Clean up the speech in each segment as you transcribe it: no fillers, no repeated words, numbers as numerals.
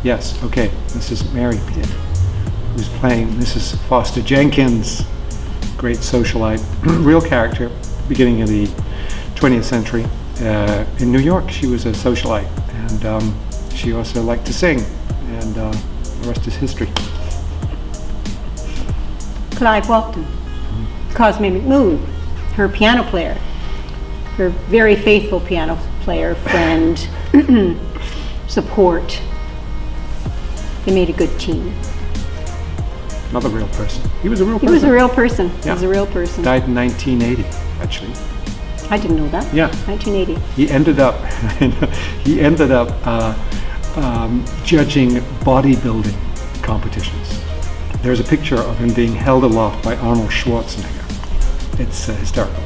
Yes, okay. This is Mary Pitt, who's playing Mrs. Foster Jenkins, great socialite, real character, beginning of the 20th century. In New York, she was a socialite, and she also liked to sing, and the rest is history. Clive Walton, Cosme McMoon, her piano player, her very faithful piano player, friend, support. They made a good team. Another real person. He was a real person. He was a real person. Yeah. He was a real person. Died in 1980, actually. I didn't know that. Yeah. 1980. He ended up judging bodybuilding competitions. There's a picture of him being held aloft by Arnold Schwarzenegger. It's hysterical.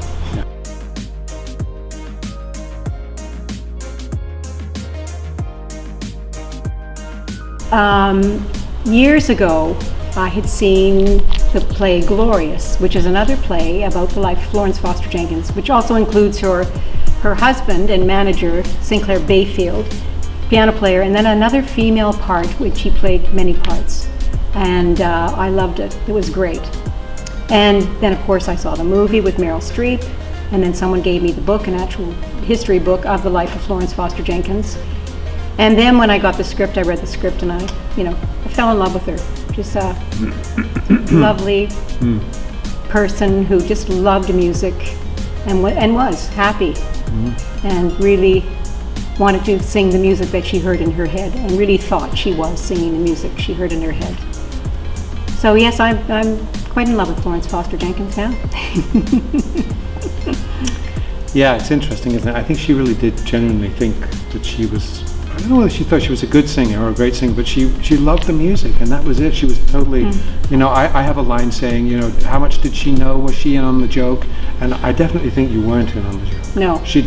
Years ago, I had seen the play Glorious, which is another play about the life of Florence Foster Jenkins, which also includes her husband and manager, Sinclair Bayfield, piano player, and then another female part, which he played many parts. And I loved it. It was great. And then, of course, I saw the movie with Meryl Streep, and then someone gave me the book, an actual history book of the life of Florence Foster Jenkins. And then when I got the script, I read the script, and I fell in love with her. Just a lovely person who just loved music and was happy and really wanted to sing the music that she heard in her head, and really thought she was singing the music she heard in her head. So yes, I'm quite in love with Florence Foster Jenkins now. Yeah, it's interesting, isn't it? I think she really did genuinely think that she was, I don't know whether she thought she was a good singer or a great singer, but she loved the music, and that was it. She was totally, I have a line saying, how much did she know? Was she in on the joke? And I definitely think you weren't in on the joke. No. She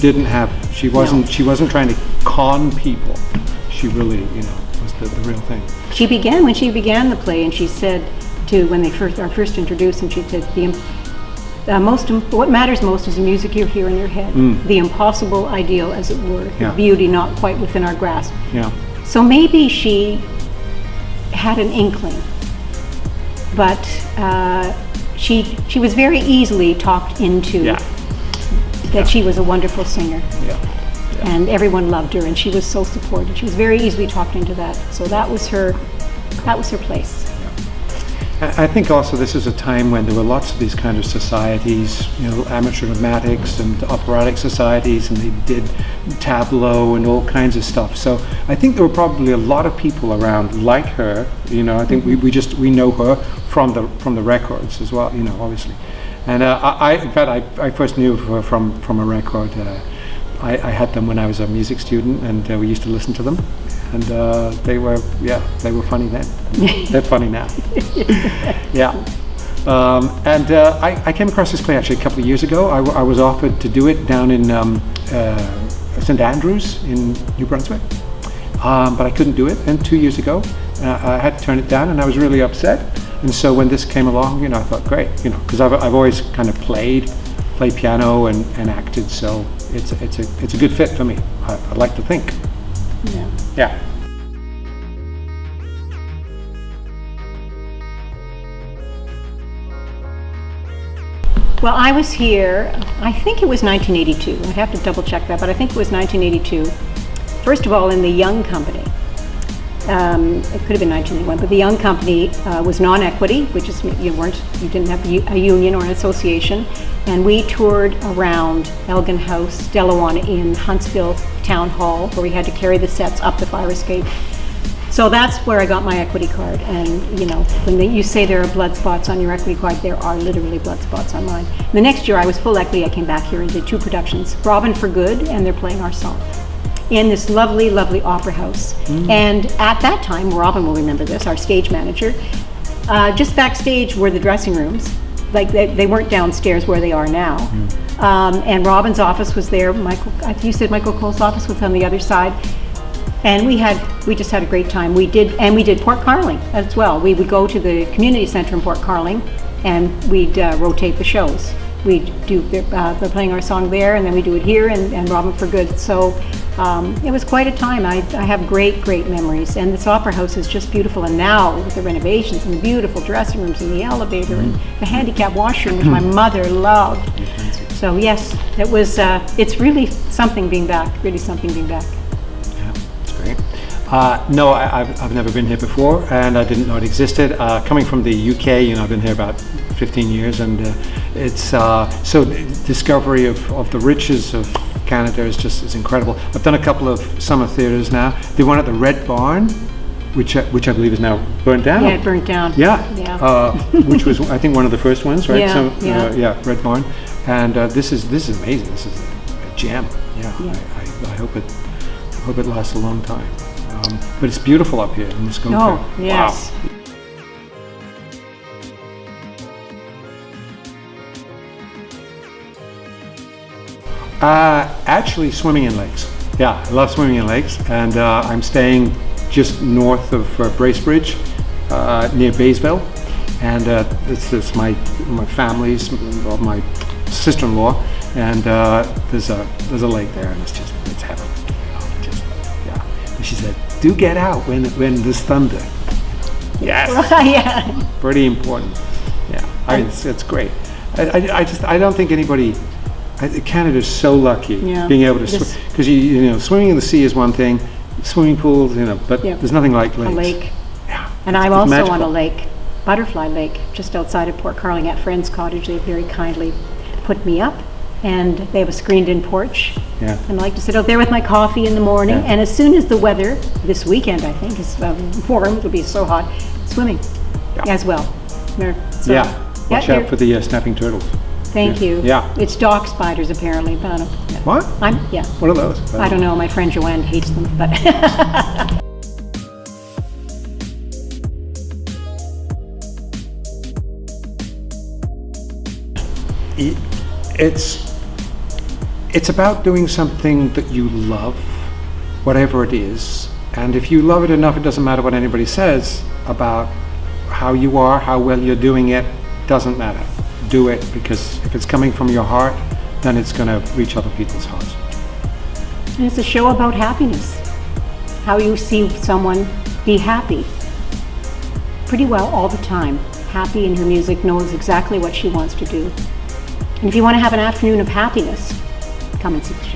wasn't trying to con people. She really, was the real thing. When she began the play, and she said when they are first introduced, and she said, what matters most is the music you hear in your head, the impossible ideal, as it were, the beauty not quite within our grasp. Yeah. So maybe she had an inkling, but she was very easily talked into that she was a wonderful singer. Yeah. And everyone loved her, and she was so supported. She was very easily talked into that. So that was her place. I think also this is a time when there were lots of these kind of societies, amateur dramatics and operatic societies, and they did tableau and all kinds of stuff. So I think there were probably a lot of people around like her. I think we know her from the records as well. Obviously, and I first knew her from a record. I had them when I was a music student, and we used to listen to them. And they were funny then. They're funny now. Yeah. I came across this play actually a couple of years ago. I was offered to do it down in St. Andrews in New Brunswick, but I couldn't do it. And 2 years ago, I had to turn it down, and I was really upset. And so when this came along, I thought, great, because I've always kind of played piano and acted, so it's a good fit for me. I'd like to think. Yeah. Well, I was here, I think it was 1982. I have to double check that, but I think it was 1982. First of all, in the Young Company. It could have been 1981, but the Young Company was non-equity, which is you didn't have a union or an association, and we toured around Elgin House, Delawan in Huntsville Town Hall, where we had to carry the sets up the fire escape. So that's where I got my equity card, and when you say there are blood spots on your equity card, there are literally blood spots on mine. The next year I was full equity. I came back here and did 2 productions, Robin for Good, and they're playing our song, in this lovely, lovely opera house. And at that time, Robin will remember this, our stage manager, just backstage were the dressing rooms. Like they weren't downstairs where they are now. And Robin's office was there. You said Michael Cole's office was on the other side. And we just had a great time. We did Port Carling as well. We would go to the community center in Port Carling, and we'd rotate the shows. We'd do, they're playing our song there, and then we do it here, and Robin for Good. So It was quite a time. I have great memories, and this opera house is just beautiful. And now with the renovations and the beautiful dressing rooms and the elevator and the handicap washroom, which my mother loved. So yes, it was. It's really something being back. Really something being back. Yeah, it's great. No, I've never been here before, and I didn't know it existed. Coming from the UK, I've been here about 15 years, and it's so the discovery of the riches of Canada is incredible. I've done a couple of summer theaters now. The one at the Red Barn, which I believe is now burnt down. Yeah, it burnt down. Yeah. Yeah. Which was, I think, one of the first ones, right? Yeah, So, yeah. Red Barn, and this is amazing. This is a gem. Yeah. I hope it lasts a long time. But it's beautiful up here in Muskoka. Oh, yes. Wow. Actually, swimming in lakes. Yeah, I love swimming in lakes, and I'm staying just north of Bracebridge, near Baysville, and it's my family's, well, my sister-in-law, and there's a lake there, and it's heaven. And she said, "Do get out when there's thunder." Yes. Yeah. Pretty important. Yeah, it's great. I don't think anybody. Canada's so lucky being able to swim, because swimming in the sea is one thing, swimming pools, but there's nothing like lakes. A lake. Yeah. And I'm also magical. on a lake, Butterfly Lake, just outside of Port Carling at Friends Cottage. They very kindly put me up, and they have a screened-in porch. Yeah. And I like to sit out there with my coffee in the morning, and as soon as the weather, this weekend I think, is warm, it'll be so hot, swimming as well. So, Watch out for the snapping turtles. Thank you. Yeah. It's dock spiders apparently, but I don't know. What? What are those? I don't know. My friend Joanne hates them, but it's about doing something that you love, whatever it is, and if you love it enough, it doesn't matter what anybody says about how you are, how well you're doing it. Doesn't matter. Do it, because if it's coming from your heart, then it's going to reach other people's hearts. And it's a show about happiness. How you see someone be happy. Pretty well all the time. Happy in her music, knows exactly what she wants to do. And if you want to have an afternoon of happiness, come and see the show.